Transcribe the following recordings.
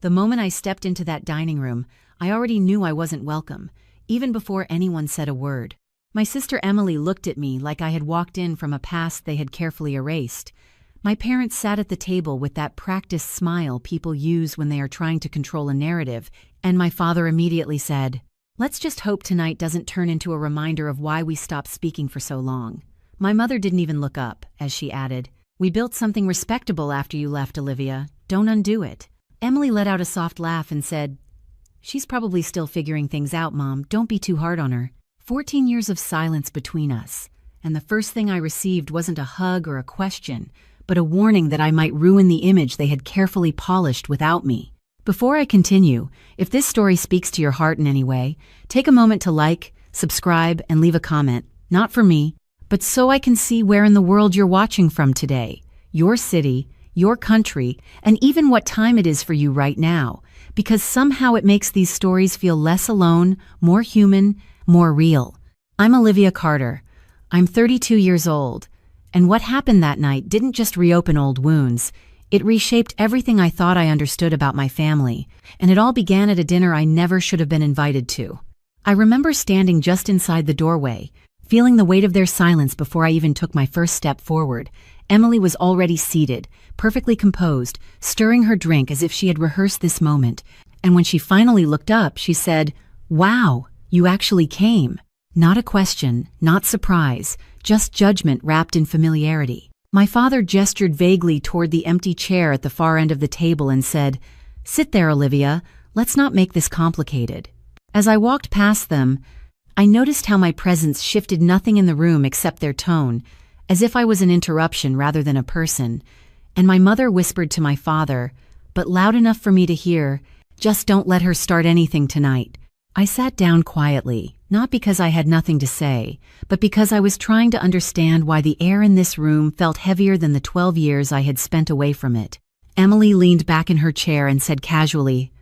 The moment I stepped into that dining room, I already knew I wasn't welcome, even before anyone said a word. My sister Emily looked at me like I had walked in from a past they had carefully erased. My parents sat at the table with that practiced smile people use when they are trying to control a narrative, and my father immediately said, "Let's just hope tonight doesn't turn into a reminder of why we stopped speaking for so long." My mother didn't even look up, as she added, "We built something respectable after you left, Olivia. Don't undo it." Emily let out a soft laugh and said, "She's probably still figuring things out, Mom. Don't be too hard on her." 14 years of silence between us, and the first thing I received wasn't a hug or a question, but a warning that I might ruin the image they had carefully polished without me. Before I continue, if this story speaks to your heart in any way, take a moment to like, subscribe, and leave a comment, not for me, but so I can see where in the world you're watching from today, your city, your country, and even what time it is for you right now, because somehow it makes these stories feel less alone, more human, more real. I'm Olivia Carter. I'm 32 years old, and what happened that night didn't just reopen old wounds. It reshaped everything I thought I understood about my family, and it all began at a dinner I never should have been invited to. I remember standing just inside the doorway, feeling the weight of their silence before I even took my first step forward. Emily was already seated, perfectly composed, stirring her drink as if she had rehearsed this moment, and when she finally looked up, she said, "Wow, you actually came." Not a question, not surprise, just judgment wrapped in familiarity. My father gestured vaguely toward the empty chair at the far end of the table and said, "Sit there, Olivia. Let's not make this complicated." As I walked past them, I noticed how my presence shifted nothing in the room except their tone, as if I was an interruption rather than a person, and my mother whispered to my father, but loud enough for me to hear, "Just don't let her start anything tonight." I sat down quietly, not because I had nothing to say, but because I was trying to understand why the air in this room felt heavier than the 12 years I had spent away from it. Emily leaned back in her chair and said casually,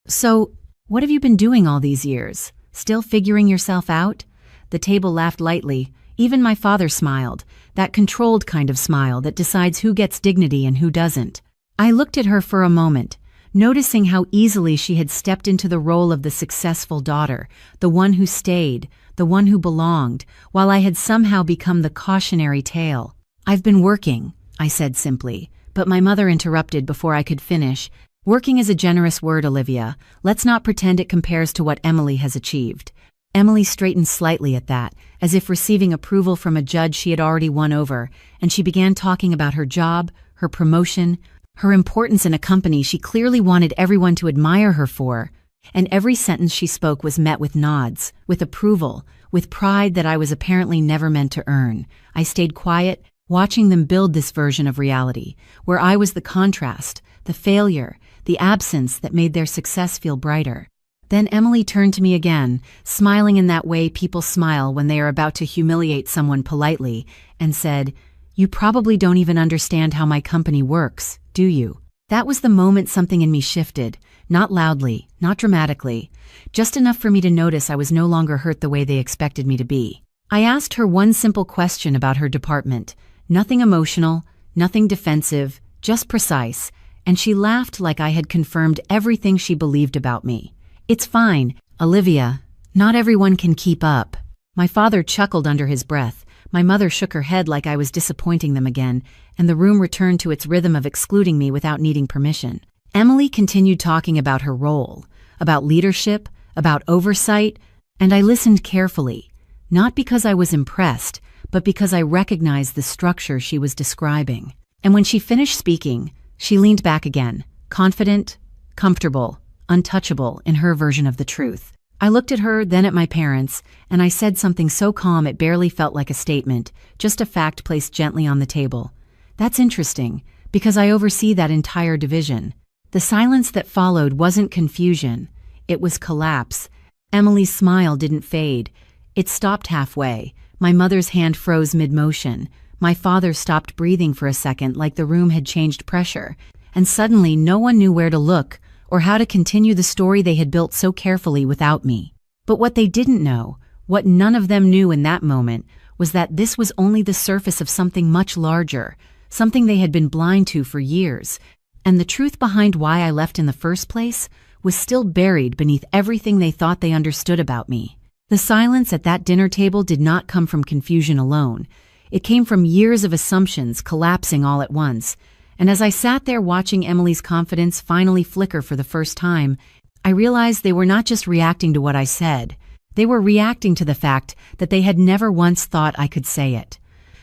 "So, what have you been doing all these years? Still figuring yourself out?" The table laughed lightly. Even my father smiled, that controlled kind of smile that decides who gets dignity and who doesn't. I looked at her for a moment, noticing how easily she had stepped into the role of the successful daughter, the one who stayed, the one who belonged, while I had somehow become the cautionary tale. "I've been working," I said simply, but my mother interrupted before I could finish. "Working is a generous word, Olivia. Let's not pretend it compares to what Emily has achieved." Emily straightened slightly at that, as if receiving approval from a judge she had already won over, and she began talking about her job, her promotion, her importance in a company she clearly wanted everyone to admire her for, and every sentence she spoke was met with nods, with approval, with pride that I was apparently never meant to earn. I stayed quiet, watching them build this version of reality, where I was the contrast, the failure, the absence that made their success feel brighter. Then Emily turned to me again, smiling in that way people smile when they are about to humiliate someone politely, and said, "You probably don't even understand how my company works, do you?" That was the moment something in me shifted, not loudly, not dramatically, just enough for me to notice I was no longer hurt the way they expected me to be. I asked her one simple question about her department, nothing emotional, nothing defensive, just precise, and she laughed like I had confirmed everything she believed about me. "It's fine, Olivia. Not everyone can keep up." My father chuckled under his breath. My mother shook her head like I was disappointing them again, and the room returned to its rhythm of excluding me without needing permission. Emily continued talking about her role, about leadership, about oversight, and I listened carefully, not because I was impressed, but because I recognized the structure she was describing. And when she finished speaking, she leaned back again, confident, comfortable, untouchable in her version of the truth. I looked at her, then at my parents, and I said something so calm it barely felt like a statement, just a fact placed gently on the table. "That's interesting, because I oversee that entire division." The silence that followed wasn't confusion, it was collapse. Emily's smile didn't fade. It stopped halfway. My mother's hand froze mid-motion. My father stopped breathing for a second like the room had changed pressure, and suddenly no one knew where to look or how to continue the story they had built so carefully without me. But what they didn't know, what none of them knew in that moment, was that this was only the surface of something much larger, something they had been blind to for years. And the truth behind why I left in the first place was still buried beneath everything they thought they understood about me. The silence at that dinner table did not come from confusion alone. It came from years of assumptions collapsing all at once. And as I sat there watching Emily's confidence finally flicker for the first time, I realized they were not just reacting to what I said. They were reacting to the fact that they had never once thought I could say it.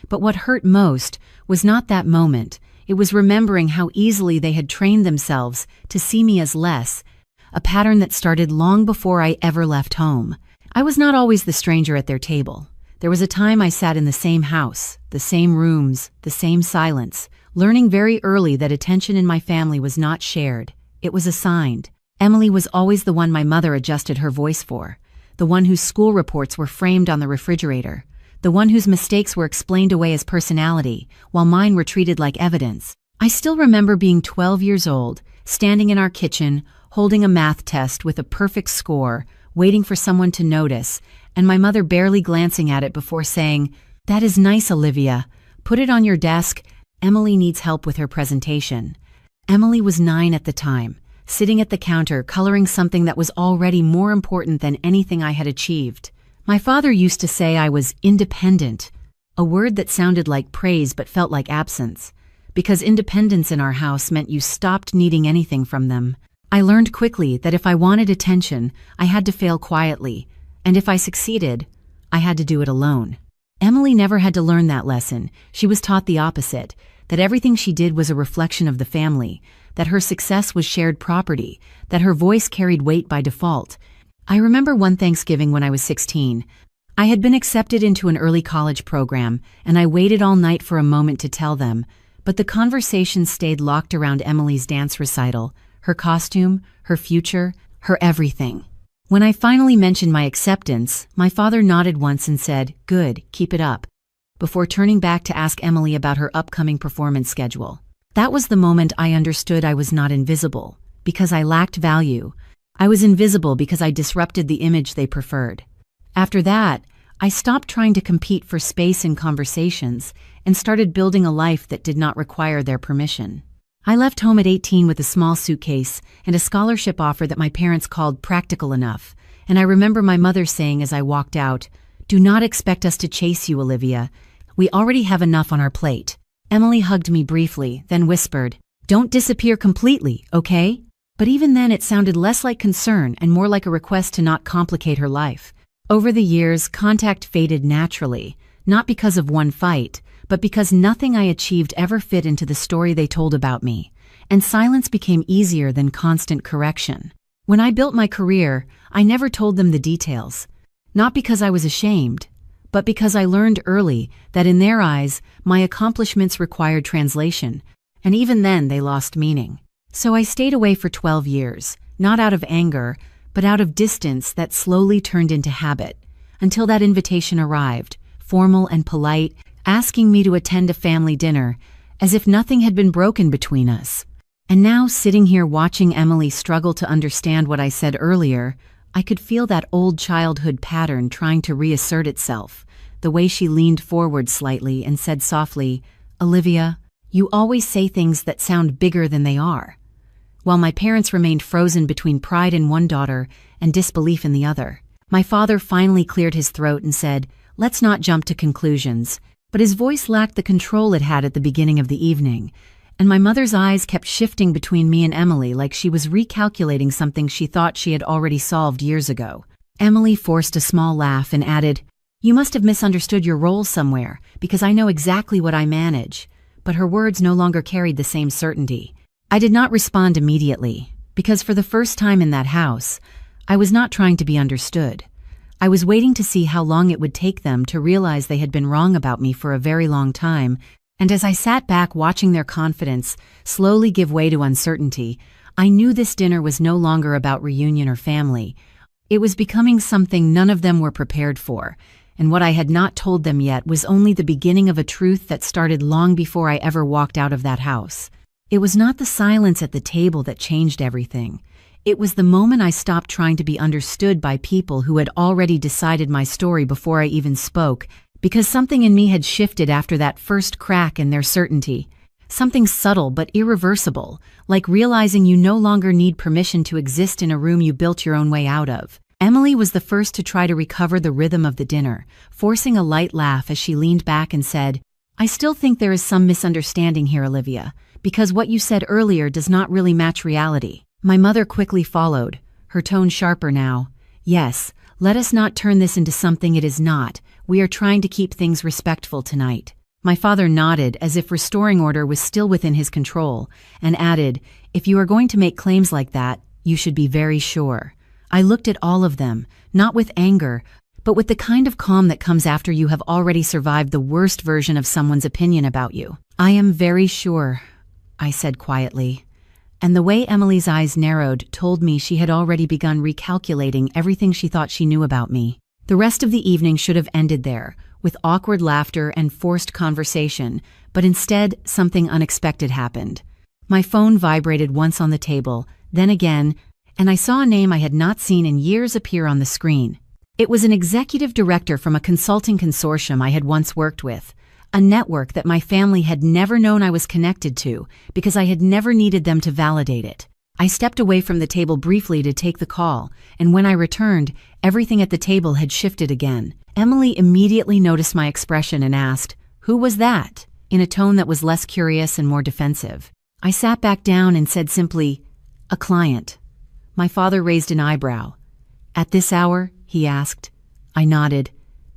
But what hurt most was not that moment. It was remembering how easily they had trained themselves to see me as less, a pattern that started long before I ever left home. I was not always the stranger at their table. There was a time I sat in the same house, the same rooms, the same silence, learning very early that attention in my family was not shared. It was assigned. Emily was always the one my mother adjusted her voice for, the one whose school reports were framed on the refrigerator, the one whose mistakes were explained away as personality, while mine were treated like evidence. I still remember being 12 years old, standing in our kitchen, holding a math test with a perfect score, waiting for someone to notice, and my mother barely glancing at it before saying, "That is nice, Olivia. Put it on your desk. Emily needs help with her presentation." Emily was 9 at the time, sitting at the counter coloring something that was already more important than anything I had achieved. My father used to say I was independent, a word that sounded like praise but felt like absence, because independence in our house meant you stopped needing anything from them. I learned quickly that if I wanted attention, I had to fail quietly, and if I succeeded, I had to do it alone. Emily never had to learn that lesson. She was taught the opposite, that everything she did was a reflection of the family, that her success was shared property, that her voice carried weight by default. I remember one Thanksgiving when I was 16. I had been accepted into an early college program, and I waited all night for a moment to tell them, but the conversation stayed locked around Emily's dance recital, her costume, her future, her everything. When I finally mentioned my acceptance, my father nodded once and said, "Good, keep it up," before turning back to ask Emily about her upcoming performance schedule. That was the moment I understood I was not invisible, because I lacked value. I was invisible because I disrupted the image they preferred. After that, I stopped trying to compete for space in conversations and started building a life that did not require their permission. I left home at 18 with a small suitcase and a scholarship offer that my parents called practical enough, and I remember my mother saying as I walked out, "Do not expect us to chase you, Olivia. We already have enough on our plate." Emily hugged me briefly, then whispered, "Don't disappear completely, okay?" But even then it sounded less like concern and more like a request to not complicate her life. Over the years, contact faded naturally, not because of one fight, but because nothing I achieved ever fit into the story they told about me, and silence became easier than constant correction. When I built my career, I never told them the details, not because I was ashamed, but because I learned early that in their eyes, my accomplishments required translation, and even then they lost meaning. So I stayed away for 12 years, not out of anger, but out of distance that slowly turned into habit, until that invitation arrived, formal and polite, asking me to attend a family dinner, as if nothing had been broken between us. And now, sitting here watching Emily struggle to understand what I said earlier, I could feel that old childhood pattern trying to reassert itself, the way she leaned forward slightly and said softly, "Olivia, you always say things that sound bigger than they are," while my parents remained frozen between pride in one daughter and disbelief in the other. My father finally cleared his throat and said, "Let's not jump to conclusions," but his voice lacked the control it had at the beginning of the evening, and my mother's eyes kept shifting between me and Emily like she was recalculating something she thought she had already solved years ago. Emily forced a small laugh and added, "You must have misunderstood your role somewhere, because I know exactly what I manage," but her words no longer carried the same certainty. I did not respond immediately, because for the first time in that house, I was not trying to be understood. I was waiting to see how long it would take them to realize they had been wrong about me for a very long time, and as I sat back watching their confidence slowly give way to uncertainty, I knew this dinner was no longer about reunion or family. It was becoming something none of them were prepared for, and what I had not told them yet was only the beginning of a truth that started long before I ever walked out of that house. It was not the silence at the table that changed everything. It was the moment I stopped trying to be understood by people who had already decided my story before I even spoke, because something in me had shifted after that first crack in their certainty. Something subtle but irreversible, like realizing you no longer need permission to exist in a room you built your own way out of. Emily was the first to try to recover the rhythm of the dinner, forcing a light laugh as she leaned back and said, "I still think there is some misunderstanding here, Olivia, because what you said earlier does not really match reality." My mother quickly followed, her tone sharper now. "Yes, let us not turn this into something it is not. We are trying to keep things respectful tonight." My father nodded as if restoring order was still within his control, and added, "If you are going to make claims like that, you should be very sure." I looked at all of them, not with anger, but with the kind of calm that comes after you have already survived the worst version of someone's opinion about you. "I am very sure," I said quietly. And the way Emily's eyes narrowed told me she had already begun recalculating everything she thought she knew about me. The rest of the evening should have ended there, with awkward laughter and forced conversation, but instead something unexpected happened. My phone vibrated once on the table, then again, and I saw a name I had not seen in years appear on the screen. It was an executive director from a consulting consortium I had once worked with, a network that my family had never known I was connected to because I had never needed them to validate it. I stepped away from the table briefly to take the call, and when I returned, everything at the table had shifted again. Emily immediately noticed my expression and asked, "Who was that?" in a tone that was less curious and more defensive. I sat back down and said simply, "A client." My father raised an eyebrow. "At this hour?" he asked. I nodded.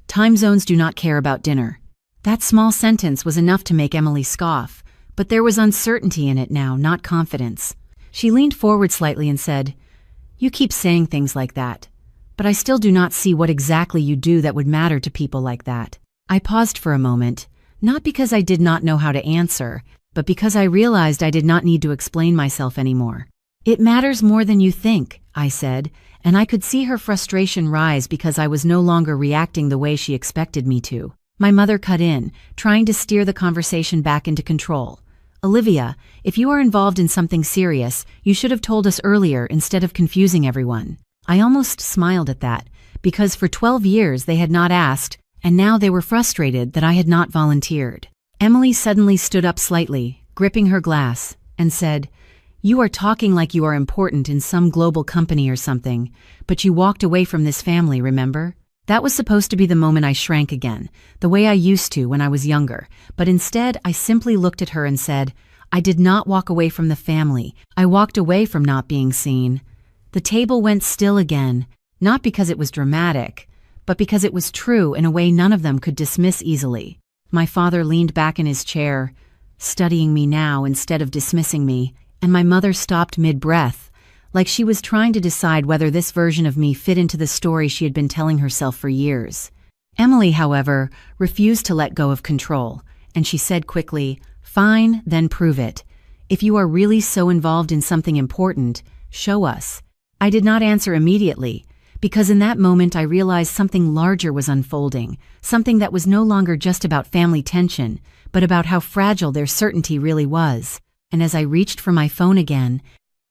"Time zones do not care about dinner." That small sentence was enough to make Emily scoff, but there was uncertainty in it now, not confidence. She leaned forward slightly and said, "You keep saying things like that, but I still do not see what exactly you do that would matter to people like that." I paused for a moment, not because I did not know how to answer, but because I realized I did not need to explain myself anymore. "It matters more than you think," I said, and I could see her frustration rise because I was no longer reacting the way she expected me to. My mother cut in, trying to steer the conversation back into control. "Olivia, if you are involved in something serious, you should have told us earlier instead of confusing everyone." I almost smiled at that, because for 12 years they had not asked, and now they were frustrated that I had not volunteered. Emily suddenly stood up slightly, gripping her glass, and said, "You are talking like you are important in some global company or something, but you walked away from this family, remember?" That was supposed to be the moment I shrank again, the way I used to when I was younger, but instead I simply looked at her and said, "I did not walk away from the family. I walked away from not being seen." The table went still again, not because it was dramatic, but because it was true in a way none of them could dismiss easily. My father leaned back in his chair, studying me now instead of dismissing me, and my mother stopped mid-breath, like she was trying to decide whether this version of me fit into the story she had been telling herself for years. Emily, however, refused to let go of control, and she said quickly, "Fine, then prove it. If you are really so involved in something important, show us." I did not answer immediately, because in that moment I realized something larger was unfolding, something that was no longer just about family tension, but about how fragile their certainty really was. And as I reached for my phone again,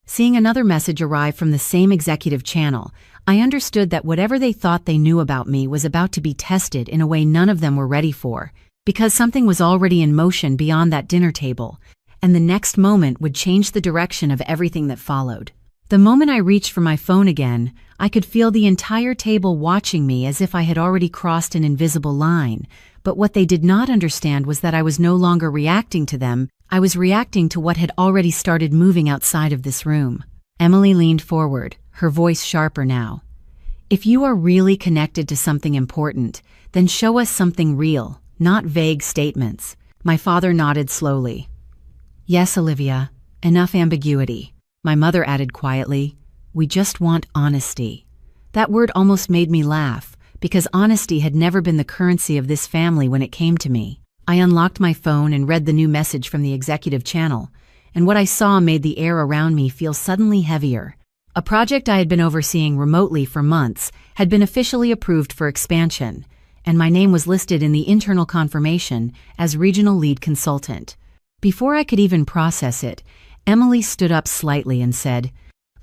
seeing another message arrive from the same executive channel, I understood that whatever they thought they knew about me was about to be tested in a way none of them were ready for, because something was already in motion beyond that dinner table, and the next moment would change the direction of everything that followed. The moment I reached for my phone again, I could feel the entire table watching me as if I had already crossed an invisible line, but what they did not understand was that I was no longer reacting to them. I was reacting to what had already started moving outside of this room. Emily leaned forward, her voice sharper now. "If you are really connected to something important, then show us something real, not vague statements." My father nodded slowly. "Yes, Olivia, enough ambiguity." My mother added quietly, "We just want honesty." That word almost made me laugh, because honesty had never been the currency of this family when it came to me. I unlocked my phone and read the new message from the executive channel, and what I saw made the air around me feel suddenly heavier. A project I had been overseeing remotely for months had been officially approved for expansion, and my name was listed in the internal confirmation as regional lead consultant. Before I could even process it, Emily stood up slightly and said,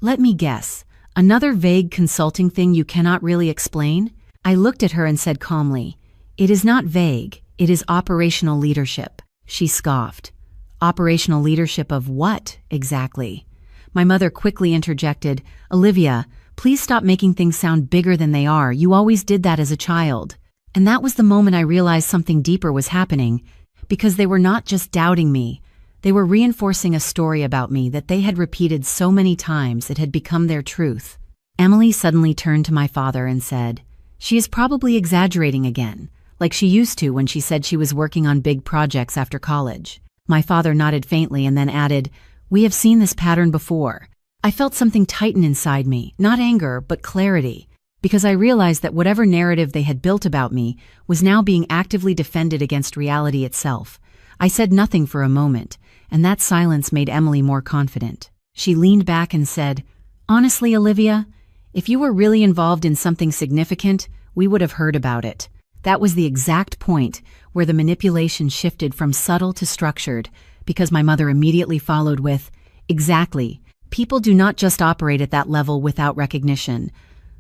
"Let me guess, another vague consulting thing you cannot really explain?" I looked at her and said calmly, "It is not vague. It is operational leadership." She scoffed. Operational leadership of what, exactly? My mother quickly interjected, Olivia, please stop making things sound bigger than they are. You always did that as a child. And that was the moment I realized something deeper was happening, because they were not just doubting me. They were reinforcing a story about me that they had repeated so many times it had become their truth. Emily suddenly turned to my father and said, She is probably exaggerating again, like she used to when she said she was working on big projects after college. My father nodded faintly and then added, We have seen this pattern before. I felt something tighten inside me, not anger, but clarity, because I realized that whatever narrative they had built about me was now being actively defended against reality itself. I said nothing for a moment, and that silence made Emily more confident. She leaned back and said, Honestly, Olivia, if you were really involved in something significant, we would have heard about it. That was the exact point where the manipulation shifted from subtle to structured, because my mother immediately followed with, Exactly. People do not just operate at that level without recognition.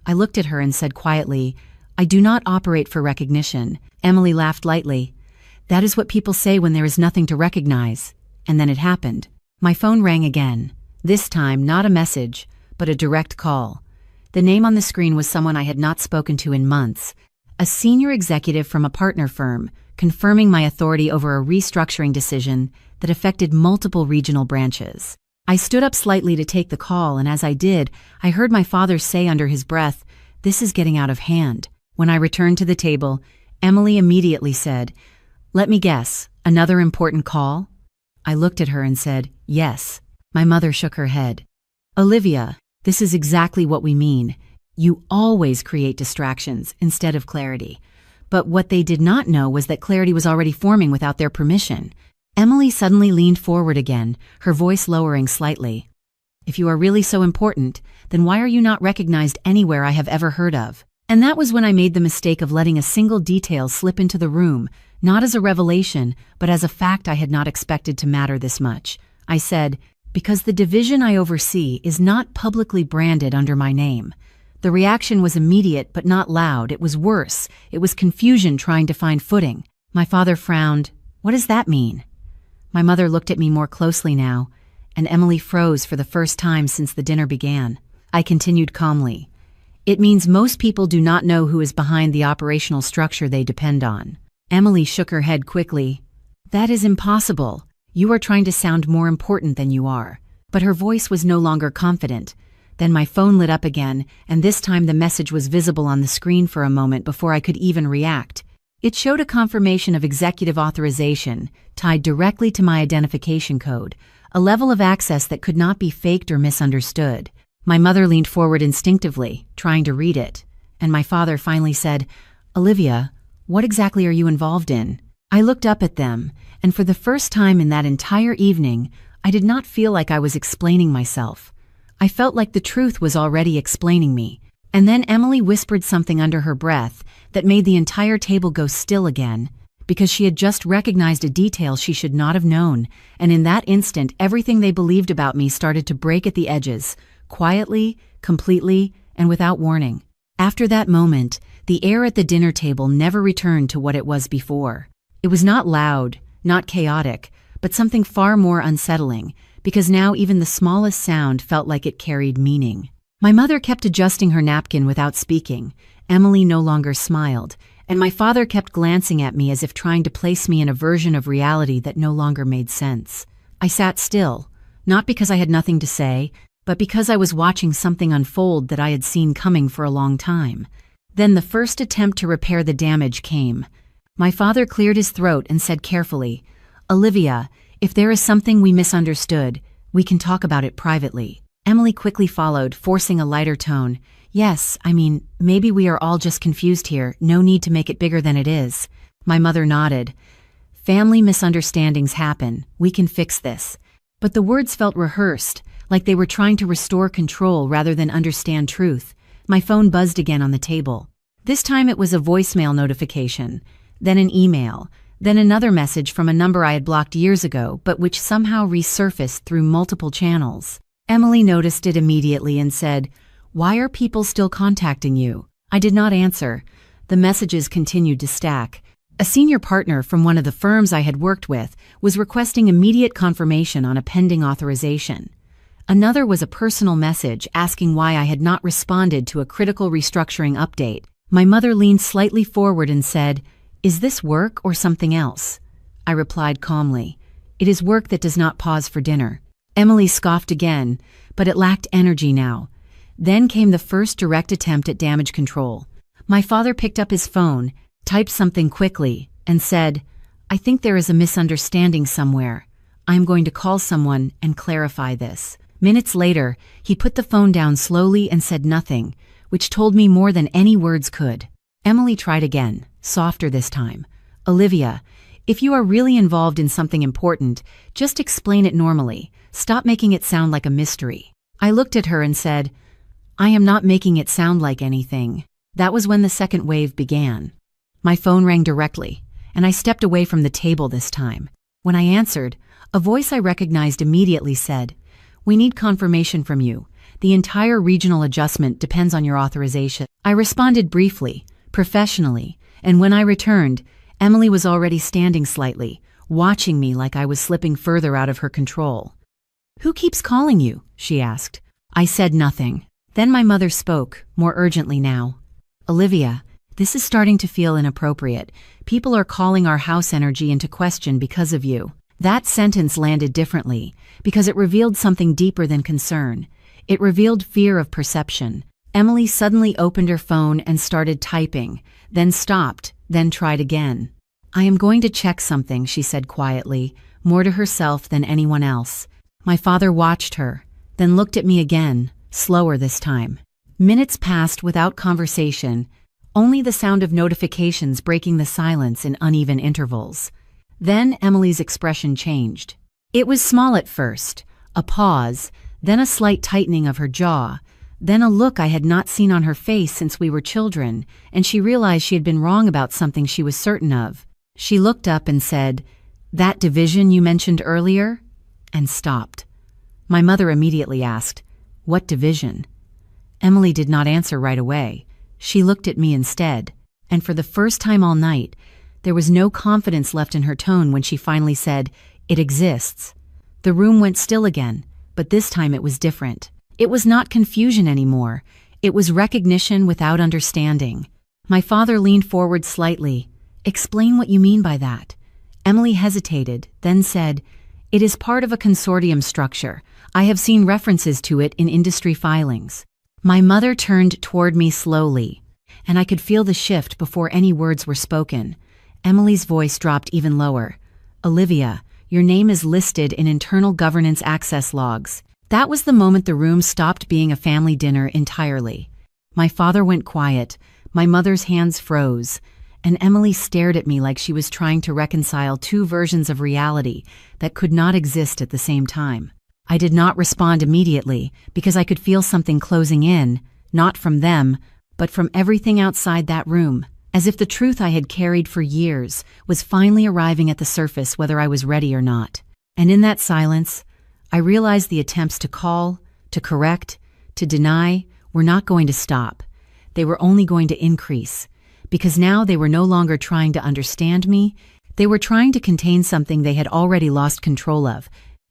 I looked at her and said quietly, I do not operate for recognition. Emily laughed lightly. That is what people say when there is nothing to recognize. And then it happened. My phone rang again. This time, not a message, but a direct call. The name on the screen was someone I had not spoken to in months, a senior executive from a partner firm, confirming my authority over a restructuring decision that affected multiple regional branches. I stood up slightly to take the call, and as I did, I heard my father say under his breath, This is getting out of hand. When I returned to the table, Emily immediately said, Let me guess, another important call? I looked at her and said, Yes. My mother shook her head. Olivia, this is exactly what we mean. You always create distractions instead of clarity. But what they did not know was that clarity was already forming without their permission. Emily suddenly leaned forward again, her voice lowering slightly. If you are really so important, then why are you not recognized anywhere I have ever heard of? And that was when I made the mistake of letting a single detail slip into the room, not as a revelation, but as a fact I had not expected to matter this much. I said, Because the division I oversee is not publicly branded under my name. The reaction was immediate but not loud. It was worse. It was confusion trying to find footing. My father frowned. What does that mean? My mother looked at me more closely now, and Emily froze for the first time since the dinner began. I continued calmly. It means most people do not know who is behind the operational structure they depend on. Emily shook her head quickly. That is impossible. You are trying to sound more important than you are. But her voice was no longer confident. Then my phone lit up again, and this time the message was visible on the screen for a moment before I could even react. It showed a confirmation of executive authorization, tied directly to my identification code, a level of access that could not be faked or misunderstood. My mother leaned forward instinctively, trying to read it, and my father finally said, Olivia, what exactly are you involved in? I looked up at them, and for the first time in that entire evening, I did not feel like I was explaining myself. I felt like the truth was already explaining me. And then Emily whispered something under her breath that made the entire table go still again, because she had just recognized a detail she should not have known, and in that instant everything they believed about me started to break at the edges, quietly, completely, and without warning. After that moment, the air at the dinner table never returned to what it was before. It was not loud, not chaotic, but something far more unsettling, because now even the smallest sound felt like it carried meaning. My mother kept adjusting her napkin without speaking. Emily no longer smiled, and my father kept glancing at me as if trying to place me in a version of reality that no longer made sense. I sat still, not because I had nothing to say, but because I was watching something unfold that I had seen coming for a long time. Then the first attempt to repair the damage came. My father cleared his throat and said carefully, Olivia, if there is something we misunderstood, we can talk about it privately. Emily quickly followed, forcing a lighter tone. Yes, maybe we are all just confused here. No need to make it bigger than it is. My mother nodded. Family misunderstandings happen. We can fix this. But the words felt rehearsed, like they were trying to restore control rather than understand truth. My phone buzzed again on the table. This time it was a voicemail notification, then an email, then another message from a number I had blocked years ago, but which somehow resurfaced through multiple channels. Emily noticed it immediately and said, Why are people still contacting you? I did not answer. The messages continued to stack. A senior partner from one of the firms I had worked with was requesting immediate confirmation on a pending authorization. Another was a personal message asking why I had not responded to a critical restructuring update. My mother leaned slightly forward and said, "Is this work or something else?" I replied calmly, "It is work that does not pause for dinner." Emily scoffed again, but it lacked energy now. Then came the first direct attempt at damage control. My father picked up his phone, typed something quickly, and said, "I think there is a misunderstanding somewhere. I am going to call someone and clarify this." Minutes later, he put the phone down slowly and said nothing, which told me more than any words could. Emily tried again, softer this time. "Olivia, if you are really involved in something important, just explain it normally. Stop making it sound like a mystery." I looked at her and said, "I am not making it sound like anything." That was when the second wave began. My phone rang directly, and I stepped away from the table this time. When I answered, a voice I recognized immediately said, "We need confirmation from you. The entire regional adjustment depends on your authorization." I responded briefly, professionally, and when I returned, Emily was already standing slightly, watching me like I was slipping further out of her control. "Who keeps calling you?" she asked. I said nothing. Then my mother spoke, more urgently now. "Olivia, this is starting to feel inappropriate. People are calling our house energy into question because of you." That sentence landed differently, because it revealed something deeper than concern. It revealed fear of perception. Emily suddenly opened her phone and started typing, then stopped, then tried again. "I am going to check something," she said quietly, more to herself than anyone else. My father watched her, then looked at me again, slower this time. Minutes passed without conversation, only the sound of notifications breaking the silence in uneven intervals. Then Emily's expression changed. It was small at first, a pause, then a slight tightening of her jaw, then a look I had not seen on her face since we were children, and she realized she had been wrong about something she was certain of. She looked up and said, "That division you mentioned earlier?" and stopped. My mother immediately asked, "What division?" Emily did not answer right away. She looked at me instead, and for the first time all night, there was no confidence left in her tone when she finally said, "It exists." The room went still again, but this time it was different. It was not confusion anymore. It was recognition without understanding. My father leaned forward slightly. "Explain what you mean by that." Emily hesitated, then said, "It is part of a consortium structure. I have seen references to it in industry filings." My mother turned toward me slowly, and I could feel the shift before any words were spoken. Emily's voice dropped even lower. "Olivia, your name is listed in internal governance access logs." That was the moment the room stopped being a family dinner entirely. My father went quiet, my mother's hands froze, and Emily stared at me like she was trying to reconcile two versions of reality that could not exist at the same time. I did not respond immediately because I could feel something closing in, not from them, but from everything outside that room, as if the truth I had carried for years was finally arriving at the surface whether I was ready or not. And in that silence, I realized the attempts to call, to correct, to deny were not going to stop. They were only going to increase, because now they were no longer trying to understand me, they were trying to contain something they had already lost control of,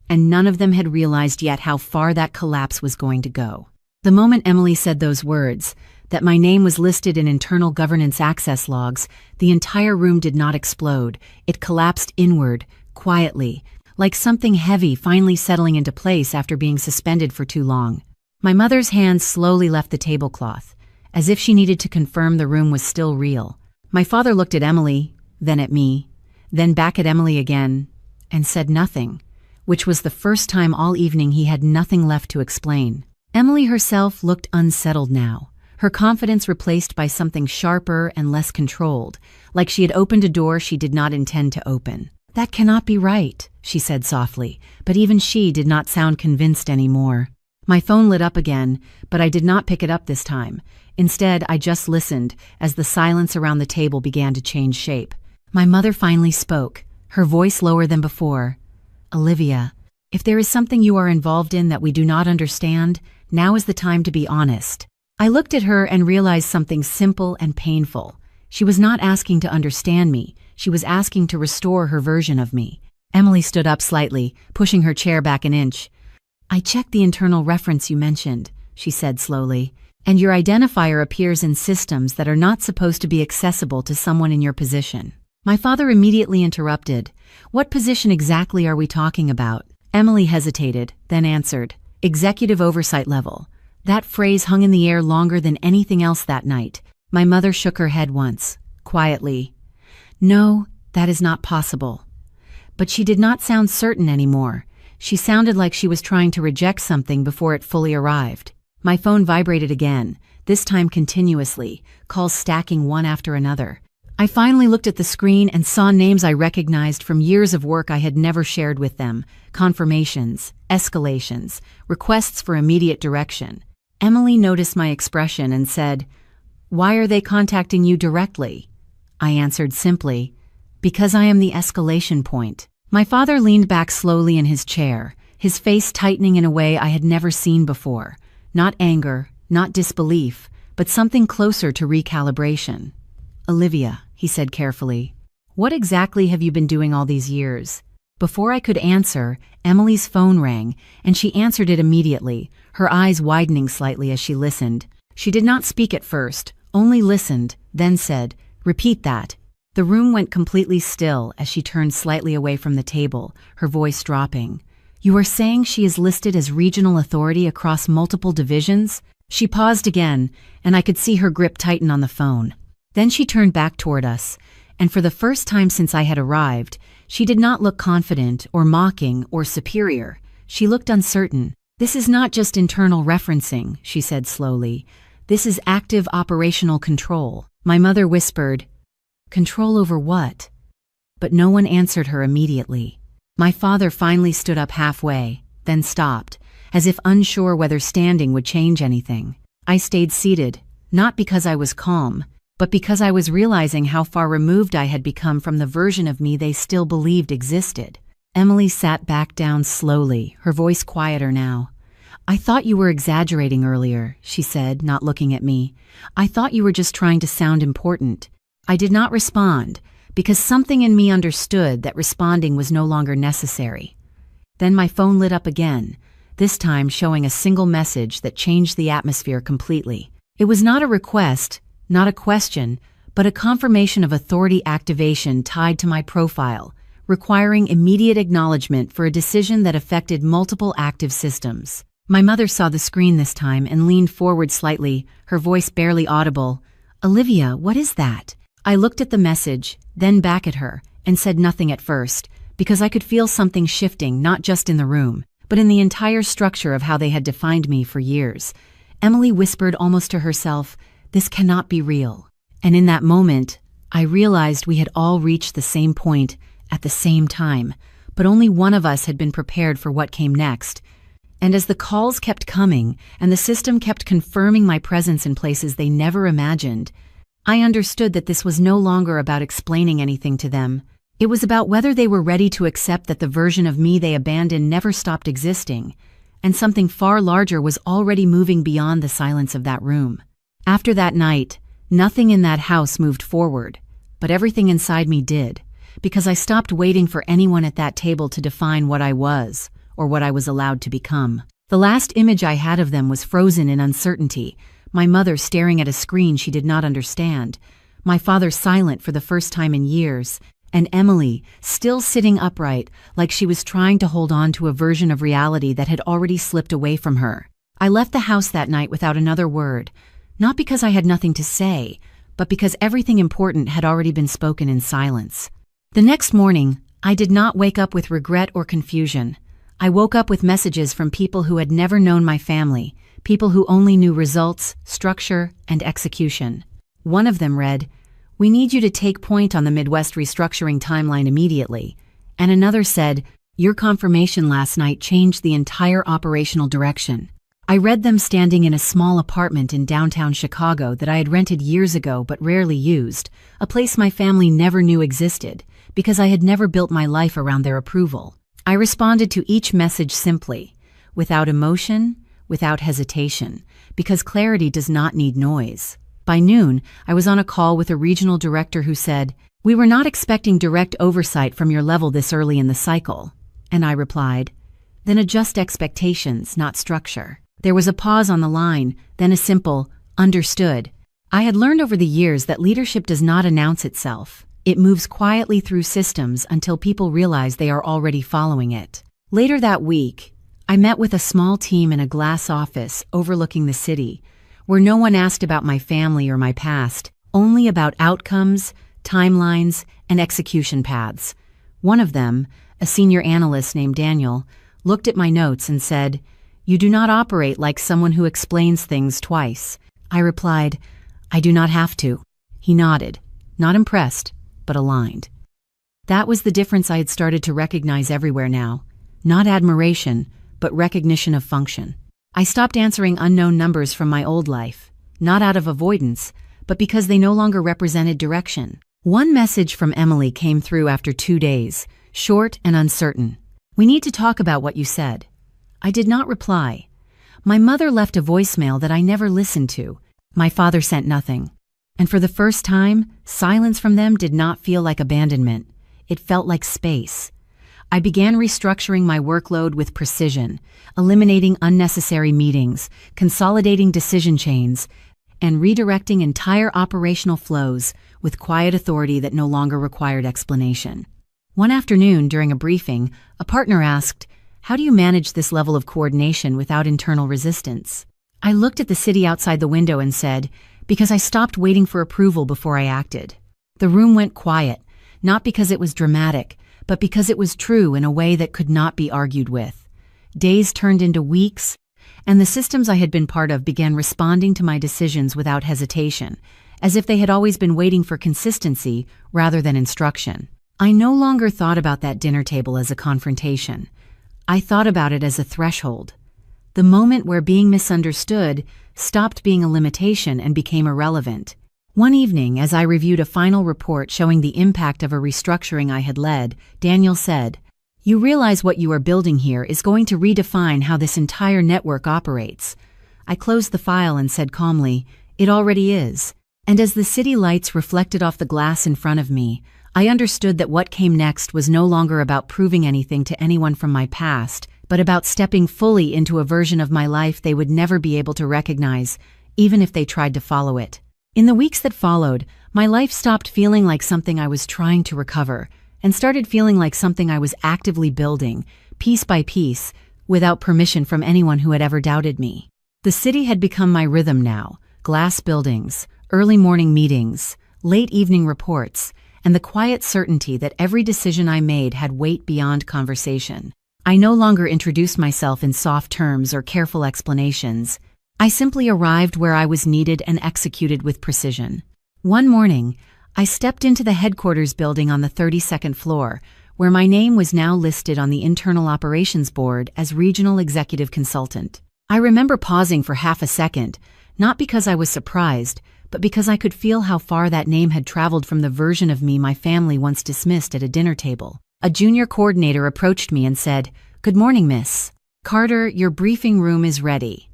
and none of them had realized yet how far that collapse was going to go. The moment Emily said those words, that my name was listed in internal governance access logs, the entire room did not explode. It collapsed inward, quietly, like something heavy finally settling into place after being suspended for too long. My mother's hands slowly left the tablecloth, as if she needed to confirm the room was still real. My father looked at Emily, then at me, then back at Emily again, and said nothing, which was the first time all evening he had nothing left to explain. Emily herself looked unsettled now, her confidence replaced by something sharper and less controlled, like she had opened a door she did not intend to open. "That cannot be right," she said softly, but even she did not sound convinced anymore. My phone lit up again, but I did not pick it up this time. Instead, I just listened as the silence around the table began to change shape. My mother finally spoke, her voice lower than before. "Olivia, if there is something you are involved in that we do not understand, now is the time to be honest." I looked at her and realized something simple and painful. She was not asking to understand me. She was asking to restore her version of me. Emily stood up slightly, pushing her chair back an inch. "I checked the internal reference you mentioned," she said slowly, "and your identifier appears in systems that are not supposed to be accessible to someone in your position." My father immediately interrupted. "What position exactly are we talking about?" Emily hesitated, then answered, "Executive oversight level." That phrase hung in the air longer than anything else that night. My mother shook her head once, quietly. "No, that is not possible." But she did not sound certain anymore. She sounded like she was trying to reject something before it fully arrived. My phone vibrated again, this time continuously, calls stacking one after another. I finally looked at the screen and saw names I recognized from years of work I had never shared with them: confirmations, escalations, requests for immediate direction. Emily noticed my expression and said, "Why are they contacting you directly?" I answered simply, "Because I am the escalation point." My father leaned back slowly in his chair, his face tightening in a way I had never seen before. Not anger, not disbelief, but something closer to recalibration. "Olivia," he said carefully, "what exactly have you been doing all these years?" Before I could answer, Emily's phone rang, and she answered it immediately, her eyes widening slightly as she listened. She did not speak at first, only listened, then said, "Repeat that." The room went completely still as she turned slightly away from the table, her voice dropping. "You are saying she is listed as regional authority across multiple divisions?" She paused again, and I could see her grip tighten on the phone. Then she turned back toward us, and for the first time since I had arrived, she did not look confident or mocking or superior. She looked uncertain. "This is not just internal referencing," she said slowly. "This is active operational control." My mother whispered, "Control over what?" But no one answered her immediately. My father finally stood up halfway, then stopped, as if unsure whether standing would change anything. I stayed seated, not because I was calm, but because I was realizing how far removed I had become from the version of me they still believed existed. Emily sat back down slowly, her voice quieter now. "I thought you were exaggerating earlier," she said, not looking at me. "I thought you were just trying to sound important." I did not respond, because something in me understood that responding was no longer necessary. Then my phone lit up again, this time showing a single message that changed the atmosphere completely. It was not a request, not a question, but a confirmation of authority activation tied to my profile, requiring immediate acknowledgement for a decision that affected multiple active systems. My mother saw the screen this time and leaned forward slightly, her voice barely audible. "Olivia, what is that?" I looked at the message, then back at her, and said nothing at first, because I could feel something shifting not just in the room, but in the entire structure of how they had defined me for years. Emily whispered almost to herself, "This cannot be real." And in that moment, I realized we had all reached the same point at the same time, but only one of us had been prepared for what came next. And as the calls kept coming, and the system kept confirming my presence in places they never imagined, I understood that this was no longer about explaining anything to them. It was about whether they were ready to accept that the version of me they abandoned never stopped existing, and something far larger was already moving beyond the silence of that room. After that night, nothing in that house moved forward, but everything inside me did, because I stopped waiting for anyone at that table to define what I was, or what I was allowed to become. The last image I had of them was frozen in uncertainty, my mother staring at a screen she did not understand, my father silent for the first time in years, and Emily still sitting upright like she was trying to hold on to a version of reality that had already slipped away from her. I left the house that night without another word, not because I had nothing to say, but because everything important had already been spoken in silence. The next morning, I did not wake up with regret or confusion. I woke up with messages from people who had never known my family, people who only knew results, structure, and execution. One of them read, "We need you to take point on the Midwest restructuring timeline immediately." And another said, "Your confirmation last night changed the entire operational direction." I read them standing in a small apartment in downtown Chicago that I had rented years ago but rarely used, a place my family never knew existed, because I had never built my life around their approval. I responded to each message simply, without emotion, without hesitation, because clarity does not need noise. By noon, I was on a call with a regional director who said, "We were not expecting direct oversight from your level this early in the cycle." And I replied, "Then adjust expectations, not structure." There was a pause on the line, then a simple, "Understood." I had learned over the years that leadership does not announce itself. It moves quietly through systems until people realize they are already following it. Later that week, I met with a small team in a glass office overlooking the city, where no one asked about my family or my past, only about outcomes, timelines, and execution paths. One of them, a senior analyst named Daniel, looked at my notes and said, "You do not operate like someone who explains things twice." I replied, "I do not have to." He nodded, not impressed, but aligned. That was the difference I had started to recognize everywhere now. Not admiration, but recognition of function. I stopped answering unknown numbers from my old life, not out of avoidance, but because they no longer represented direction. One message from Emily came through after 2 days, short and uncertain. "We need to talk about what you said." I did not reply. My mother left a voicemail that I never listened to. My father sent nothing. And for the first time, silence from them did not feel like abandonment. It felt like space. I began restructuring my workload with precision, eliminating unnecessary meetings, consolidating decision chains, and redirecting entire operational flows with quiet authority that no longer required explanation. One afternoon, during a briefing, a partner asked, "How do you manage this level of coordination without internal resistance?" I looked at the city outside the window and said, "Because I stopped waiting for approval before I acted." The room went quiet, not because it was dramatic, but because it was true in a way that could not be argued with. Days turned into weeks, and the systems I had been part of began responding to my decisions without hesitation, as if they had always been waiting for consistency rather than instruction. I no longer thought about that dinner table as a confrontation. I thought about it as a threshold. The moment where being misunderstood stopped being a limitation and became irrelevant. One evening, as I reviewed a final report showing the impact of a restructuring I had led, Daniel said, "You realize what you are building here is going to redefine how this entire network operates." I closed the file and said calmly, "It already is." And as the city lights reflected off the glass in front of me, I understood that what came next was no longer about proving anything to anyone from my past, but about stepping fully into a version of my life they would never be able to recognize, even if they tried to follow it. In the weeks that followed, my life stopped feeling like something I was trying to recover, and started feeling like something I was actively building, piece by piece, without permission from anyone who had ever doubted me. The city had become my rhythm now: glass buildings, early morning meetings, late evening reports, and the quiet certainty that every decision I made had weight beyond conversation. I no longer introduced myself in soft terms or careful explanations. I simply arrived where I was needed and executed with precision. One morning, I stepped into the headquarters building on the 32nd floor, where my name was now listed on the Internal Operations Board as Regional Executive Consultant. I remember pausing for half a second, not because I was surprised, but because I could feel how far that name had traveled from the version of me my family once dismissed at a dinner table. A junior coordinator approached me and said, "Good morning, Miss Carter, your briefing room is ready."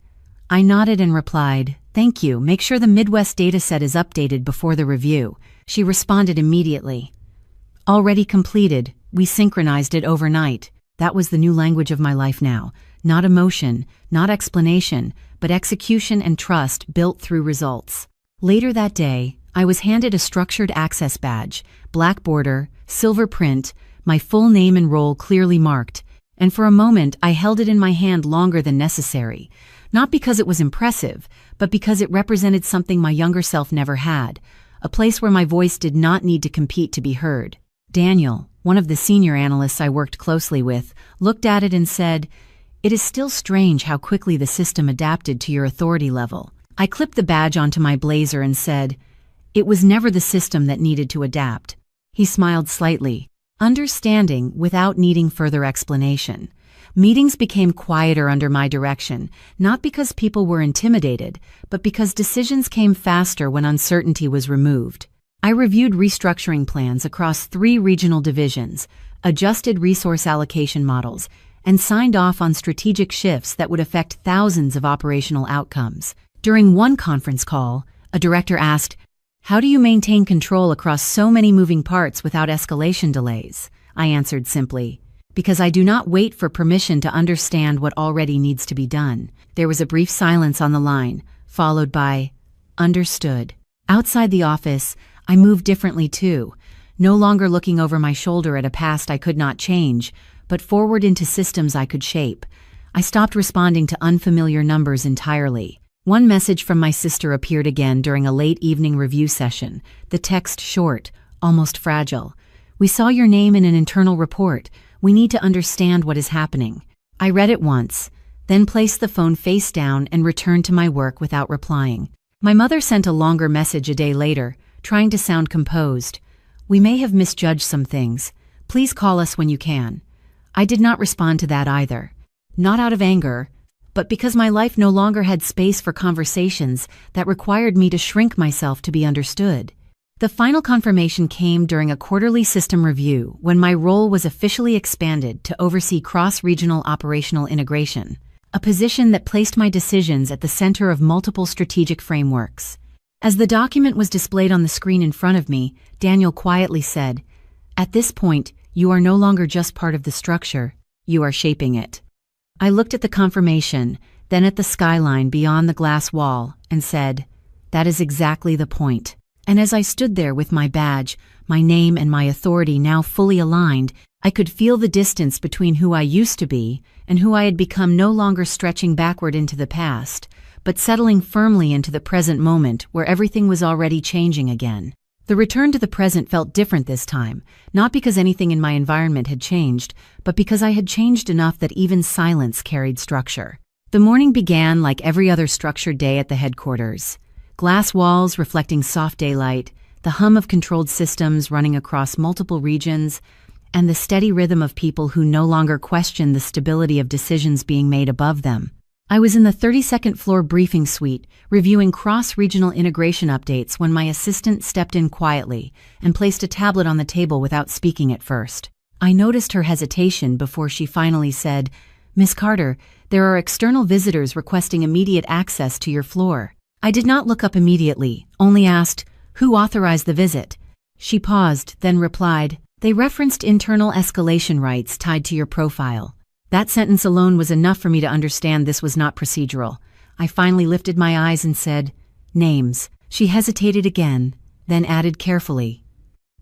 I nodded and replied, "Thank you. Make sure the Midwest dataset is updated before the review." She responded immediately. "Already completed. We synchronized it overnight." That was the new language of my life now. Not emotion, not explanation, but execution and trust built through results. Later that day, I was handed a structured access badge, black border, silver print, my full name and role clearly marked, and for a moment I held it in my hand longer than necessary, not because it was impressive, but because it represented something my younger self never had, a place where my voice did not need to compete to be heard. Daniel, one of the senior analysts I worked closely with, looked at it and said, "It is still strange how quickly the system adapted to your authority level." I clipped the badge onto my blazer and said, "It was never the system that needed to adapt." He smiled slightly, understanding without needing further explanation. Meetings became quieter under my direction, not because people were intimidated, but because decisions came faster when uncertainty was removed. I reviewed restructuring plans across 3 regional divisions, adjusted resource allocation models, and signed off on strategic shifts that would affect thousands of operational outcomes. During one conference call, A director asked, "How do you maintain control across so many moving parts without escalation delays?" I answered simply, "Because I do not wait for permission to understand what already needs to be done." There was a brief silence on the line, followed by, "Understood." Outside the office, I moved differently too, no longer looking over my shoulder at a past I could not change, but forward into systems I could shape. I stopped responding to unfamiliar numbers entirely. One message from my sister appeared again during a late evening review session, the text short, almost fragile. "We saw your name in an internal report. We need to understand what is happening." I read it once, then placed the phone face down and returned to my work without replying. My mother sent a longer message a day later, trying to sound composed. "We may have misjudged some things. Please call us when you can." I did not respond to that either. Not out of anger, but because my life no longer had space for conversations that required me to shrink myself to be understood. The final confirmation came during a quarterly system review when my role was officially expanded to oversee cross-regional operational integration, a position that placed my decisions at the center of multiple strategic frameworks. As the document was displayed on the screen in front of me, Daniel quietly said, "At this point, you are no longer just part of the structure, you are shaping it." I looked at the confirmation, then at the skyline beyond the glass wall, and said, "That is exactly the point." And as I stood there with my badge, my name and my authority now fully aligned, I could feel the distance between who I used to be and who I had become no longer stretching backward into the past, but settling firmly into the present moment where everything was already changing again. The return to the present felt different this time, not because anything in my environment had changed, but because I had changed enough that even silence carried structure. The morning began like every other structured day at the headquarters. Glass walls reflecting soft daylight, the hum of controlled systems running across multiple regions, and the steady rhythm of people who no longer questioned the stability of decisions being made above them. I was in the 32nd floor briefing suite, reviewing cross-regional integration updates when my assistant stepped in quietly and placed a tablet on the table without speaking at first. I noticed her hesitation before she finally said, "Miss Carter, there are external visitors requesting immediate access to your floor." I did not look up immediately, only asked, "Who authorized the visit?" She paused, then replied, "They referenced internal escalation rights tied to your profile." That sentence alone was enough for me to understand this was not procedural. I finally lifted my eyes and said, "Names." She hesitated again, then added carefully,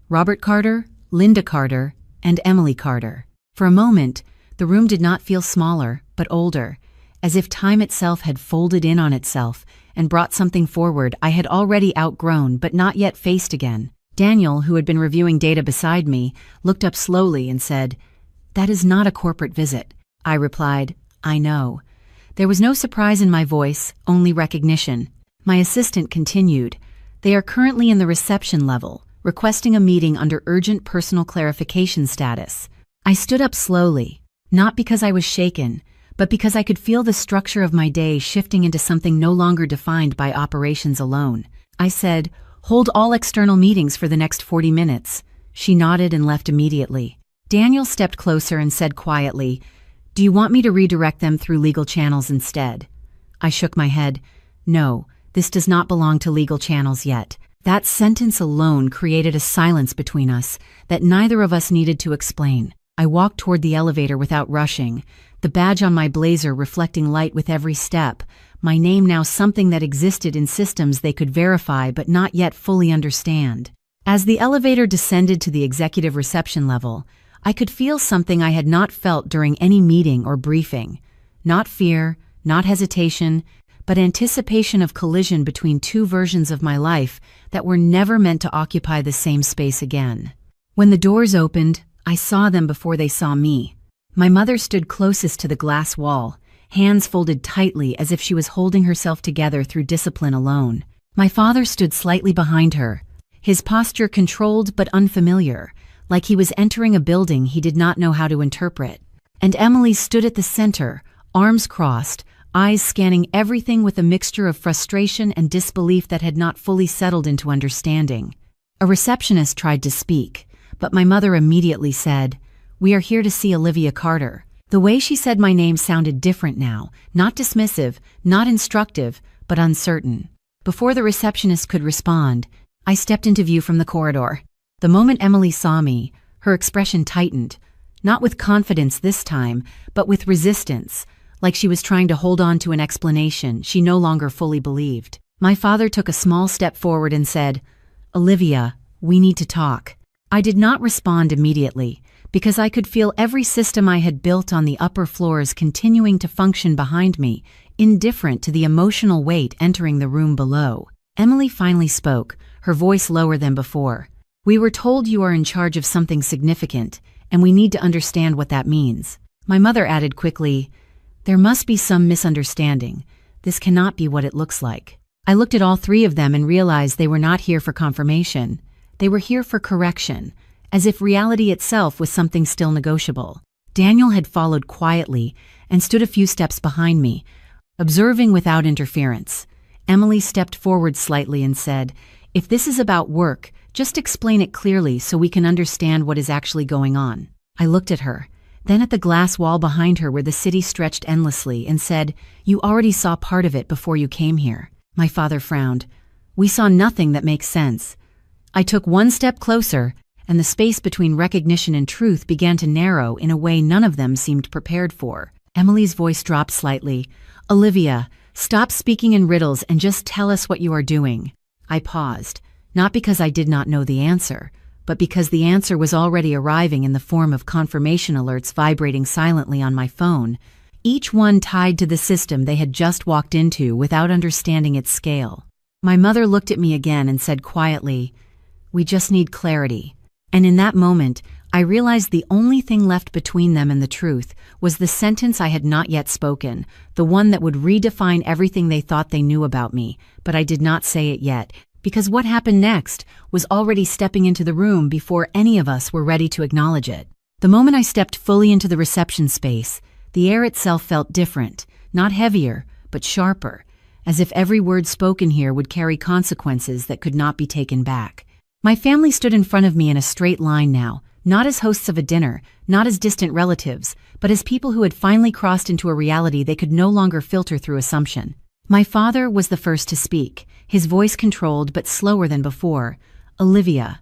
"Robert Carter, Linda Carter, and Emily Carter." For a moment, the room did not feel smaller, but older, as if time itself had folded in on itself and brought something forward I had already outgrown but not yet faced again. Daniel, who had been reviewing data beside me, looked up slowly and said, "That is not a corporate visit." I replied, "I know." There was no surprise in my voice, only recognition. My assistant continued, "They are currently in the reception level, requesting a meeting under urgent personal clarification status." I stood up slowly, not because I was shaken, but because I could feel the structure of my day shifting into something no longer defined by operations alone. I said, "Hold all external meetings for the next 40 minutes. She nodded and left immediately. Daniel stepped closer and said quietly, "Do you want me to redirect them through legal channels instead?" I shook my head. "No, this does not belong to legal channels yet." That sentence alone created a silence between us that neither of us needed to explain. I walked toward the elevator without rushing, the badge on my blazer reflecting light with every step, my name now something that existed in systems they could verify but not yet fully understand. As the elevator descended to the executive reception level, I could feel something I had not felt during any meeting or briefing. Not fear, not hesitation, but anticipation of collision between two versions of my life that were never meant to occupy the same space again. When the doors opened, I saw them before they saw me. My mother stood closest to the glass wall, hands folded tightly as if she was holding herself together through discipline alone. My father stood slightly behind her, his posture controlled but unfamiliar, like he was entering a building he did not know how to interpret. And Emily stood at the center, arms crossed, eyes scanning everything with a mixture of frustration and disbelief that had not fully settled into understanding. A receptionist tried to speak, but my mother immediately said, "We are here to see Olivia Carter." The way she said my name sounded different now, not dismissive, not instructive, but uncertain. Before the receptionist could respond, I stepped into view from the corridor. The moment Emily saw me, her expression tightened, not with confidence this time, but with resistance, like she was trying to hold on to an explanation she no longer fully believed. My father took a small step forward and said, "Olivia, we need to talk." I did not respond immediately, because I could feel every system I had built on the upper floors continuing to function behind me, indifferent to the emotional weight entering the room below. Emily finally spoke, her voice lower than before. "We were told you are in charge of something significant, and we need to understand what that means." My mother added quickly, "There must be some misunderstanding. This cannot be what it looks like." I looked at all three of them and realized they were not here for confirmation. They were here for correction, as if reality itself was something still negotiable. Daniel had followed quietly and stood a few steps behind me, observing without interference. Emily stepped forward slightly and said, "If this is about work, just explain it clearly so we can understand what is actually going on." I looked at her, then at the glass wall behind her where the city stretched endlessly, and said, "You already saw part of it before you came here." My father frowned. "We saw nothing that makes sense." I took one step closer, and the space between recognition and truth began to narrow in a way none of them seemed prepared for. Emily's voice dropped slightly. "Olivia, stop speaking in riddles and just tell us what you are doing." I paused, not because I did not know the answer, but because the answer was already arriving in the form of confirmation alerts vibrating silently on my phone, each one tied to the system they had just walked into without understanding its scale. My mother looked at me again and said quietly, "We just need clarity." And in that moment, I realized the only thing left between them and the truth was the sentence I had not yet spoken, the one that would redefine everything they thought they knew about me, but I did not say it yet, because what happened next was already stepping into the room before any of us were ready to acknowledge it. The moment I stepped fully into the reception space, the air itself felt different, not heavier, but sharper, as if every word spoken here would carry consequences that could not be taken back. My family stood in front of me in a straight line now, not as hosts of a dinner, not as distant relatives, but as people who had finally crossed into a reality they could no longer filter through assumption. My father was the first to speak, his voice controlled but slower than before. "Olivia,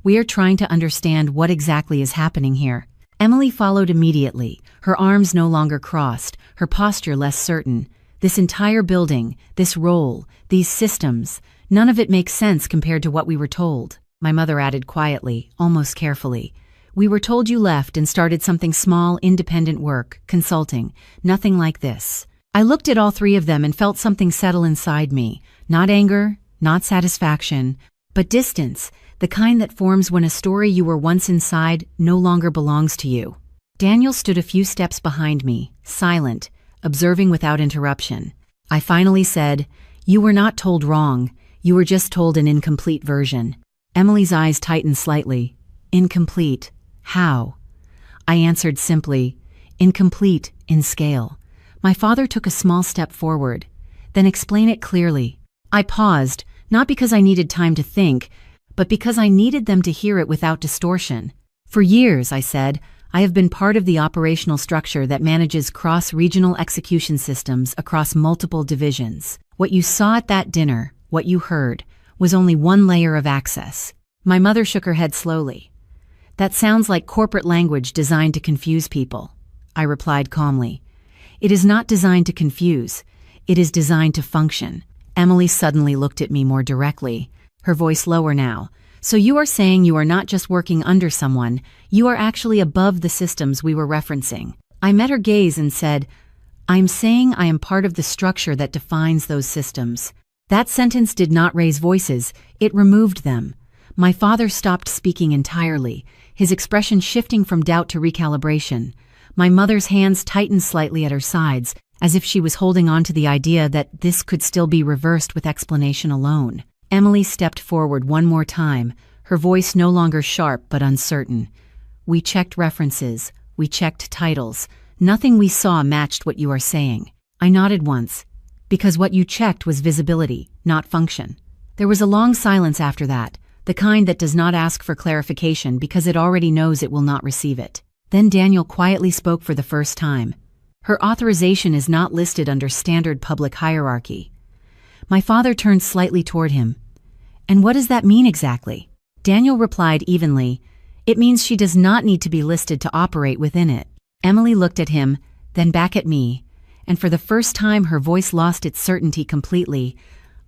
we are trying to understand what exactly is happening here." Emily followed immediately, her arms no longer crossed, her posture less certain. "This entire building, this role, these systems, none of it makes sense compared to what we were told." My mother added quietly, almost carefully, "We were told you left and started something small, independent work, consulting, nothing like this." I looked at all three of them and felt something settle inside me, not anger, not satisfaction, but distance, the kind that forms when a story you were once inside no longer belongs to you. Daniel stood a few steps behind me, silent, observing without interruption. I finally said, "You were not told wrong. You were just told an incomplete version." Emily's eyes tightened slightly. "Incomplete? How?" I answered simply, "Incomplete in scale." My father took a small step forward. "Then explain it clearly." I paused, not because I needed time to think, but because I needed them to hear it without distortion. "For years," I said, "I have been part of the operational structure that manages cross-regional execution systems across multiple divisions. What you saw at that dinner, what you heard, was only one layer of access." My mother shook her head slowly. "That sounds like corporate language designed to confuse people," I replied calmly. "It is not designed to confuse. It is designed to function." Emily suddenly looked at me more directly, her voice lower now. "So you are saying you are not just working under someone, you are actually above the systems we were referencing." I met her gaze and said, "I'm saying I am part of the structure that defines those systems." That sentence did not raise voices, it removed them. My father stopped speaking entirely, his expression shifting from doubt to recalibration. My mother's hands tightened slightly at her sides, as if she was holding on to the idea that this could still be reversed with explanation alone. Emily stepped forward one more time, her voice no longer sharp but uncertain. "We checked references, we checked titles. Nothing we saw matched what you are saying." I nodded once, because what you checked was visibility, not function. There was a long silence after that, the kind that does not ask for clarification because it already knows it will not receive it. Then Daniel quietly spoke for the first time. "Her authorization is not listed under standard public hierarchy. My father turned slightly toward him. "And what does that mean exactly?" Daniel replied evenly, "It means she does not need to be listed to operate within it." Emily looked at him, then back at me, and for the first time her voice lost its certainty completely.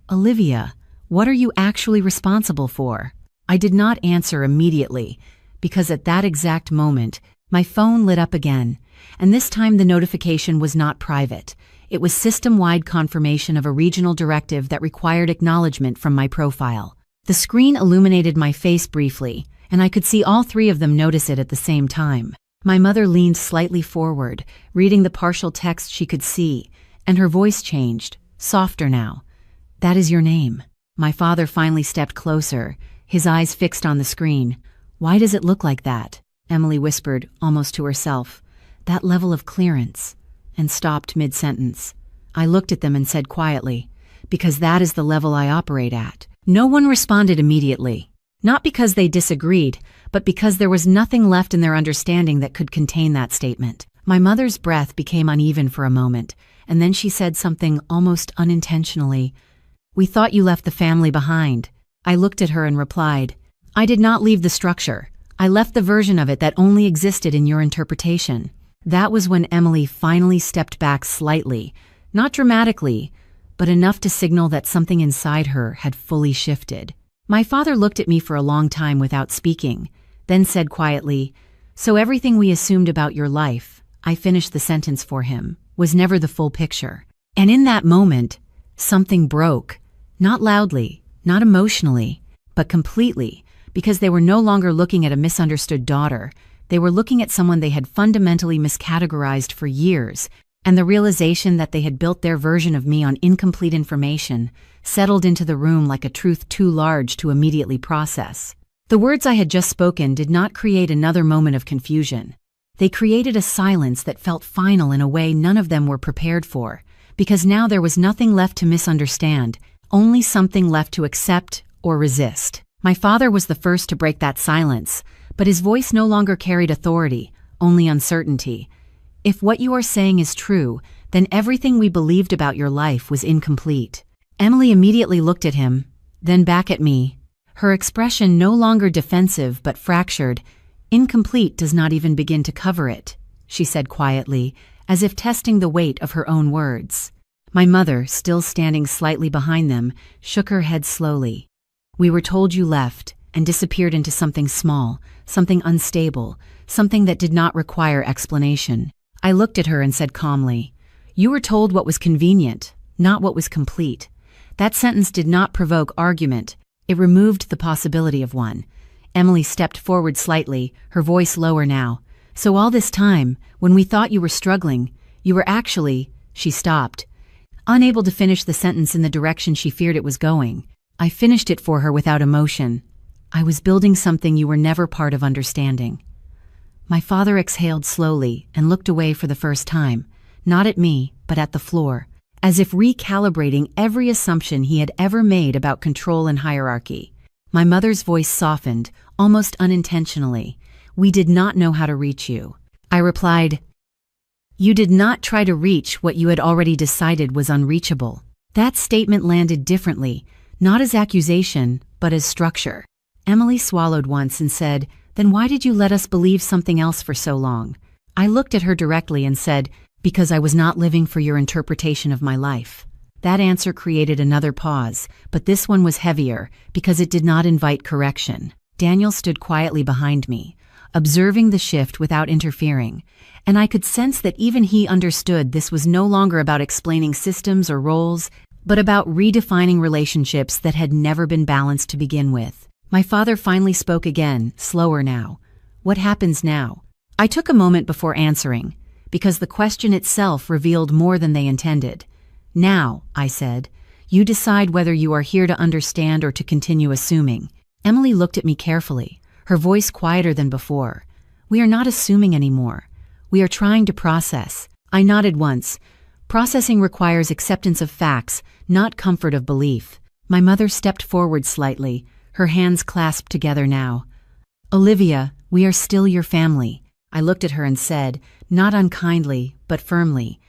"Olivia, what are you actually responsible for?" I did not answer immediately, because at that exact moment, my phone lit up again, and this time the notification was not private. It was system-wide confirmation of a regional directive that required acknowledgement from my profile. The screen illuminated my face briefly, and I could see all three of them notice it at the same time. My mother leaned slightly forward, reading the partial text she could see, and her voice changed, softer now. "That is your name." My father finally stepped closer, his eyes fixed on the screen. "Why does it look like that?" Emily whispered, almost to herself. "That level of clearance," and stopped mid-sentence. I looked at them and said quietly, "Because that is the level I operate at." No one responded immediately. Not because they disagreed, but because there was nothing left in their understanding that could contain that statement. My mother's breath became uneven for a moment, and then she said something almost unintentionally. "We thought you left the family behind." I looked at her and replied, "I did not leave the structure. I left the version of it that only existed in your interpretation." That was when Emily finally stepped back slightly, not dramatically, but enough to signal that something inside her had fully shifted. My father looked at me for a long time without speaking, then said quietly, "So everything we assumed about your life," I finished the sentence for him, "was never the full picture." And in that moment, something broke. Not loudly, not emotionally, but completely, because they were no longer looking at a misunderstood daughter. They were looking at someone they had fundamentally miscategorized for years, and the realization that they had built their version of me on incomplete information settled into the room like a truth too large to immediately process. The words I had just spoken did not create another moment of confusion. They created a silence that felt final in a way none of them were prepared for, because now there was nothing left to misunderstand, only something left to accept or resist. My father was the first to break that silence, but his voice no longer carried authority, only uncertainty. "If what you are saying is true, then everything we believed about your life was incomplete." Emily immediately looked at him, then back at me, her expression no longer defensive but fractured. "Incomplete does not even begin to cover it," she said quietly, as if testing the weight of her own words. My mother, still standing slightly behind them, shook her head slowly. "We were told you left and disappeared into something small, something unstable, something that did not require explanation." I looked at her and said calmly, "You were told what was convenient, not what was complete." That sentence did not provoke argument. It removed the possibility of one. Emily stepped forward slightly, her voice lower now. "So all this time, when we thought you were struggling, you were actually—" She stopped, unable to finish the sentence in the direction she feared it was going. I finished it for her without emotion. "I was building something you were never part of understanding." My father exhaled slowly and looked away for the first time, not at me, but at the floor, as if recalibrating every assumption he had ever made about control and hierarchy. My mother's voice softened, almost unintentionally. "We did not know how to reach you." I replied, "You did not try to reach what you had already decided was unreachable." That statement landed differently, not as accusation, but as structure. Emily swallowed once and said, "Then why did you let us believe something else for so long?" I looked at her directly and said, "Because I was not living for your interpretation of my life." That answer created another pause, but this one was heavier because it did not invite correction. Daniel stood quietly behind me, observing the shift without interfering, and I could sense that even he understood this was no longer about explaining systems or roles, but about redefining relationships that had never been balanced to begin with. My father finally spoke again, slower now. "What happens now?" I took a moment before answering, because the question itself revealed more than they intended. "Now," I said, "you decide whether you are here to understand or to continue assuming." Emily looked at me carefully, her voice quieter than before. "We are not assuming anymore. We are trying to process." I nodded once. Processing requires acceptance of facts, not comfort of belief. My mother stepped forward slightly, her hands clasped together now. "Olivia, we are still your family." I looked at her and said, not unkindly, but firmly,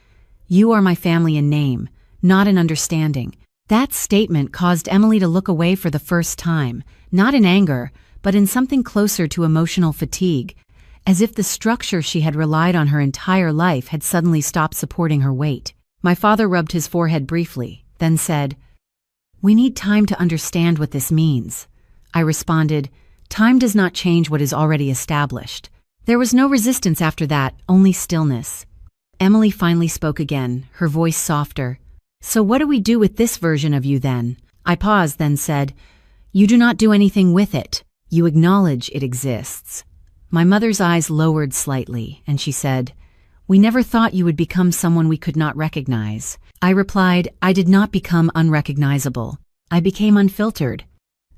"You are my family in name, not in understanding. That statement caused Emily to look away for the first time, not in anger, but in something closer to emotional fatigue, as if the structure she had relied on her entire life had suddenly stopped supporting her weight. My father rubbed his forehead briefly, then said, "We need time to understand what this means." I responded, "Time does not change what is already established." There was no resistance after that, only stillness. Emily finally spoke again, her voice softer. "So what do we do with this version of you then?" I paused, then said, "You do not do anything with it. You acknowledge it exists." My mother's eyes lowered slightly, and she said, "We never thought you would become someone we could not recognize." I replied, "I did not become unrecognizable. I became unfiltered."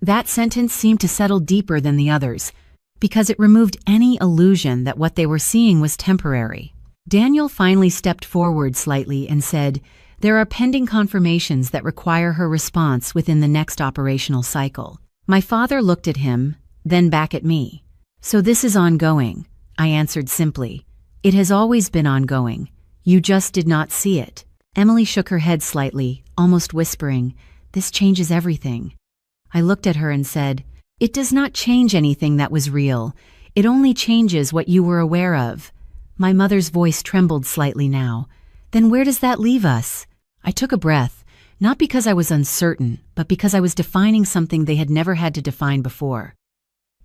That sentence seemed to settle deeper than the others, because it removed any illusion that what they were seeing was temporary. Daniel finally stepped forward slightly and said, "There are pending confirmations that require her response within the next operational cycle." My father looked at him, then back at me. "So this is ongoing," I answered simply. "It has always been ongoing. You just did not see it." Emily shook her head slightly, almost whispering, "This changes everything." I looked at her and said, "It does not change anything that was real. It only changes what you were aware of." My mother's voice trembled slightly now. "Then where does that leave us?" I took a breath, not because I was uncertain, but because I was defining something they had never had to define before.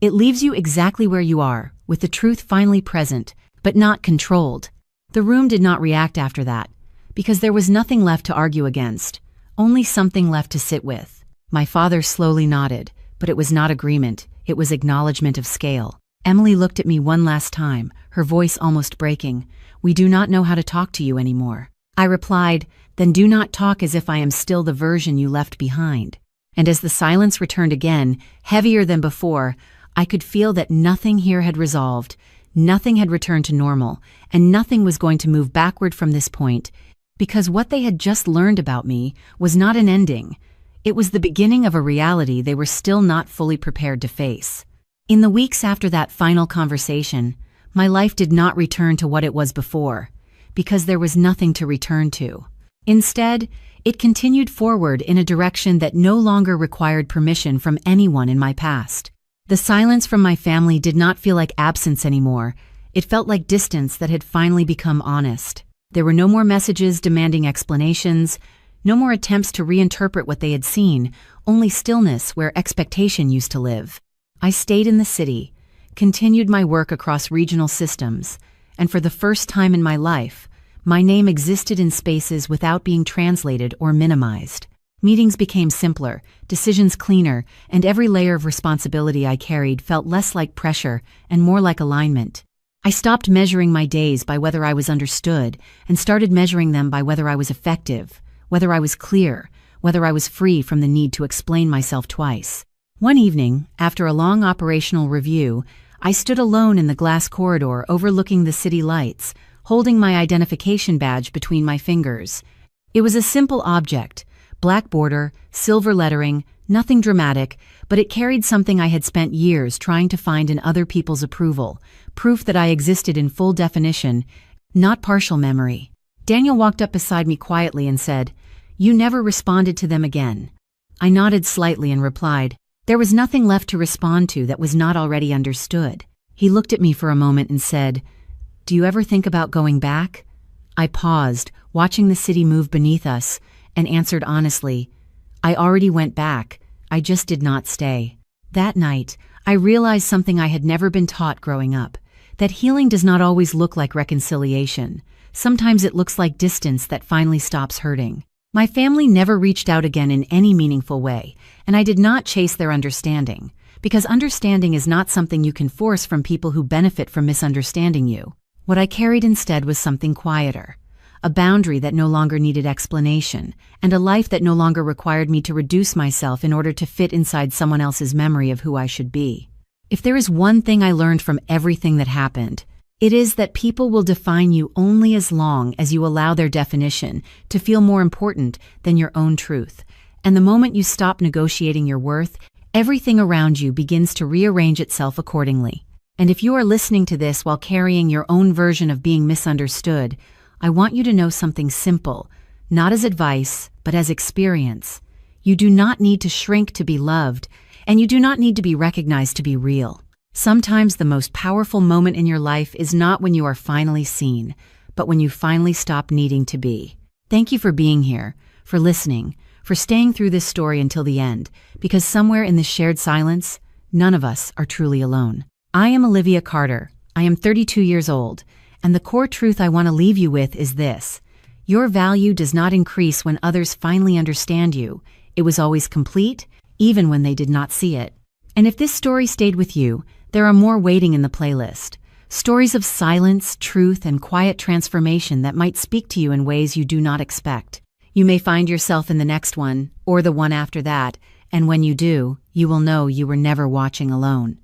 "It leaves you exactly where you are, with the truth finally present, but not controlled." The room did not react after that, because there was nothing left to argue against, only something left to sit with. My father slowly nodded, but it was not agreement, it was acknowledgement of scale. Emily looked at me one last time, her voice almost breaking. "We do not know how to talk to you anymore." I replied, "Then do not talk as if I am still the version you left behind." And as the silence returned again, heavier than before, I could feel that nothing here had resolved, nothing had returned to normal, and nothing was going to move backward from this point, because what they had just learned about me was not an ending. It was the beginning of a reality they were still not fully prepared to face. In the weeks after that final conversation, my life did not return to what it was before, because there was nothing to return to. Instead, it continued forward in a direction that no longer required permission from anyone in my past. The silence from my family did not feel like absence anymore. It felt like distance that had finally become honest. There were no more messages demanding explanations, no more attempts to reinterpret what they had seen, only stillness where expectation used to live. I stayed in the city, continued my work across regional systems, and for the first time in my life, my name existed in spaces without being translated or minimized. Meetings became simpler, decisions cleaner, and every layer of responsibility I carried felt less like pressure and more like alignment. I stopped measuring my days by whether I was understood and started measuring them by whether I was effective, whether I was clear, whether I was free from the need to explain myself twice. One evening, after a long operational review, I stood alone in the glass corridor overlooking the city lights, holding my identification badge between my fingers. It was a simple object, black border, silver lettering, nothing dramatic, but it carried something I had spent years trying to find in other people's approval, proof that I existed in full definition, not partial memory. Daniel walked up beside me quietly and said, "You never responded to them again." I nodded slightly and replied, "There was nothing left to respond to that was not already understood." He looked at me for a moment and said, "Do you ever think about going back?" I paused, watching the city move beneath us, and answered honestly, "I already went back, I just did not stay." That night, I realized something I had never been taught growing up, that healing does not always look like reconciliation. Sometimes it looks like distance that finally stops hurting. My family never reached out again in any meaningful way, and I did not chase their understanding, because understanding is not something you can force from people who benefit from misunderstanding you. What I carried instead was something quieter, a boundary that no longer needed explanation, and a life that no longer required me to reduce myself in order to fit inside someone else's memory of who I should be. If there is one thing I learned from everything that happened, it is that people will define you only as long as you allow their definition to feel more important than your own truth. And the moment you stop negotiating your worth, everything around you begins to rearrange itself accordingly. And if you are listening to this while carrying your own version of being misunderstood, I want you to know something simple, not as advice, but as experience. You do not need to shrink to be loved, and you do not need to be recognized to be real. Sometimes the most powerful moment in your life is not when you are finally seen, but when you finally stop needing to be. Thank you for being here, for listening, for staying through this story until the end, because somewhere in this shared silence, none of us are truly alone. I am Olivia Carter. I am 32 years old, and the core truth I want to leave you with is this. Your value does not increase when others finally understand you. It was always complete, even when they did not see it. And if this story stayed with you, there are more waiting in the playlist. Stories of silence, truth, and quiet transformation that might speak to you in ways you do not expect. You may find yourself in the next one, or the one after that, and when you do, you will know you were never watching alone.